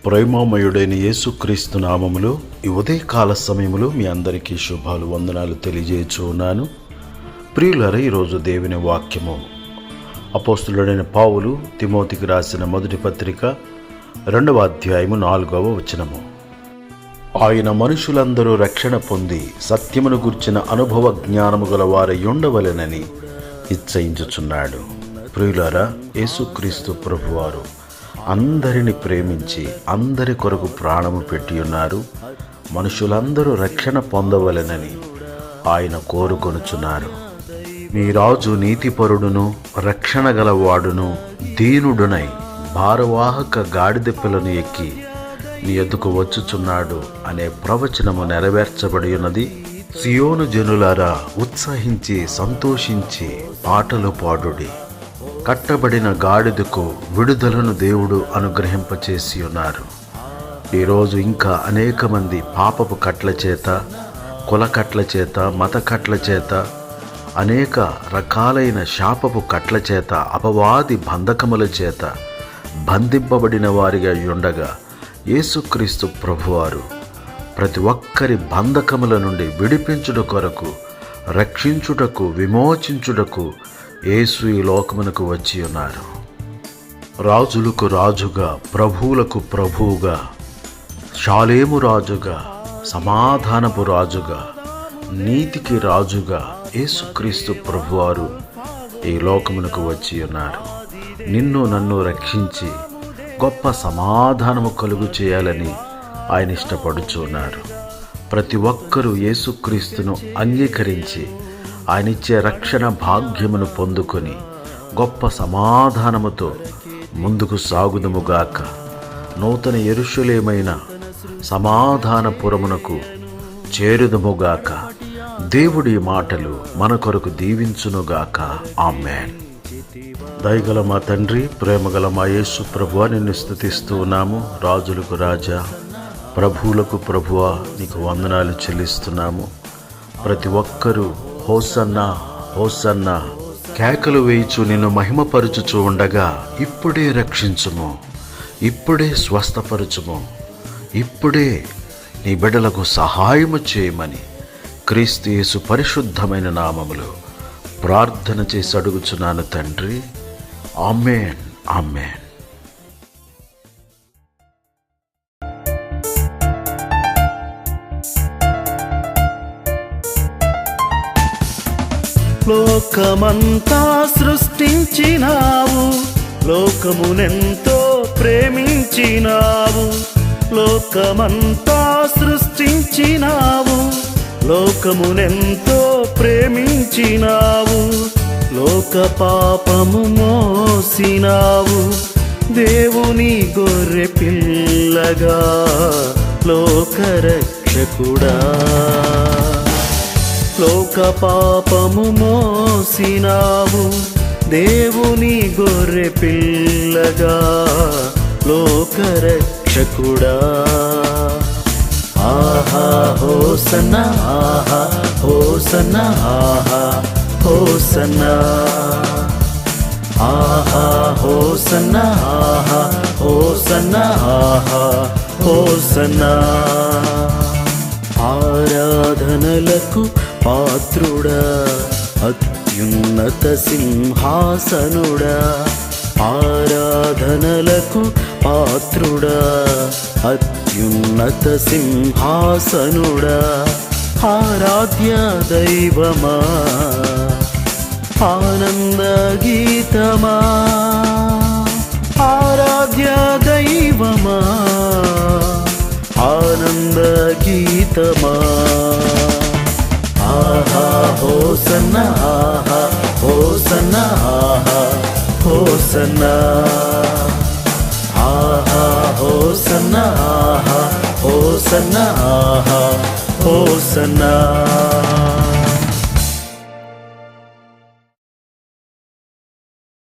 ప్రేమమయుడైన యేసుక్రీస్తు నామములో ఈ ఉదయకాల సమయములో మీ అందరికీ శుభాలు వందనాలు తెలియజేయచ్చు ఉన్నాను. ప్రియులారా, ఈరోజు దేవుని వాక్యము అపోస్తులుడైన పౌలు తిమోతికి రాసిన మొదటి పత్రిక 2వ అధ్యాయము 4వ వచనము. ఆయన మనుషులందరూ రక్షణ పొంది సత్యమును గుర్చిన అనుభవ జ్ఞానము గల వారై ఉండవలెనని ఇచ్చయించుచున్నాడు. ప్రియులారా, యేసుక్రీస్తు ప్రభువారు అందరిని ప్రేమించి అందరి కొరకు ప్రాణము పెట్టి ఉన్నారు. మనుషులందరూ రక్షణ పొందవలెనని ఆయన కోరుకొనుచున్నారు. మీ రాజు నీతిపరుడును రక్షణ గలవాడును దీనుడునై భారవాహక గాడిద పిల్లను ఎక్కి నీ ఎద్దుకు వచ్చుచున్నాడు అనే ప్రవచనము నెరవేర్చబడి ఉన్నది. సియోను జనులారా, ఉత్సహించి సంతోషించి పాటలు పాడుడి. కట్టబడిన గాడిదకు విడుదలను దేవుడు అనుగ్రహింపచేసి ఉన్నారు. ఈరోజు ఇంకా అనేక మంది పాపపు కట్ల చేత, కుల కట్ల చేత, మత కట్ల చేత, అనేక రకాలైన శాపపు కట్ల చేత, అపవాది బంధకముల చేత బంధింపబడిన వారిగా ఉండగా యేసుక్రీస్తు ప్రభువారు ప్రతి ఒక్కరి బంధకముల నుండి విడిపించుట కొరకు, రక్షించుటకు, విమోచించుటకు యేసు ఈ లోకమునకు వచ్చి ఉన్నారు. రాజులకు రాజుగా, ప్రభువులకు ప్రభువుగా, షాలేము రాజుగా, సమాధానపు రాజుగా, నీతికి రాజుగా యేసుక్రీస్తు ప్రభువారు ఈ లోకమునకు వచ్చి ఉన్నారు. నిన్ను నన్ను రక్షించి గొప్ప సమాధానము కలుగు చేయాలని ఆయన ఇష్టపడుచున్నారు. ప్రతి ఒక్కరూ యేసుక్రీస్తును అంగీకరించి ఆయన ఇచ్చే రక్షణ భాగ్యమును పొందుకొని గొప్ప సమాధానముతో ముందుకు సాగుదుముగాక. నూతన యెరూషలేమైన సమాధానపురమునకు చేరుదుముగాక. దేవుడి మాటలు మన కొరకు దీవించునుగాక. ఆమేన్. దయగల మా తండ్రి, ప్రేమగల మా యేసు ప్రభువా, నిన్ను స్తుతిస్తూ ఉన్నాము. రాజులకు రాజా, ప్రభువులకు ప్రభువా, నీకు వందనాలు చెల్లిస్తున్నాము. ప్రతి ఒక్కరూ హోసన్నా హోసన్నా కేకలు వేయిచు నిన్ను మహిమపరుచుచూ ఉండగా, ఇప్పుడే రక్షించుము, ఇప్పుడే స్వస్థపరచుము, ఇప్పుడే నీ బిడ్డలకు సహాయము చేయమని క్రీస్తు యేసు పరిశుద్ధమైన నామములో ప్రార్థన చేసి అడుగుచున్నాను తండ్రి. ఆమేన్, ఆమేన్. లోకమంతా సృష్టించినావు, లోకమునెంతో ప్రేమించినావు. లోకమంతా సృష్టించినావు, లోకమునెంతో ప్రేమించినావు. లోక పాపము మోసినావు, దేవుని గొర్రె పిల్లగా, లోకరక్షకుడా. లోక పాపము మోసినావు, దేవుని గొర్రె పిల్లగా, లోకరక్షకుడా. ఆహా హోసన్నా, ఆహా హోసన్నా, ఆహా హోసన్నా, ఆహా హోసన్నా, ఆహా హోసన్నా, ఆహా హోసన్నా. ఆరాధనలకు పాత్రుడా, అత్యున్నత సింహాసనుడా. ఆరాధనలకు పాత్రుడా, అత్యున్నత సింహాసనుడా. ఆరాధ్య దైవమా, ఆనంద గీతమా. ఆరాధ్య దైవమా, ఆనంద గీతమా. ఆహా హోసన్నా, ఆహా హోసన్నా, ఆహా హోసన్నా, ఆహా హోసన్నా, ఆహా హోసన్నా, ఆహా హోసన్నా.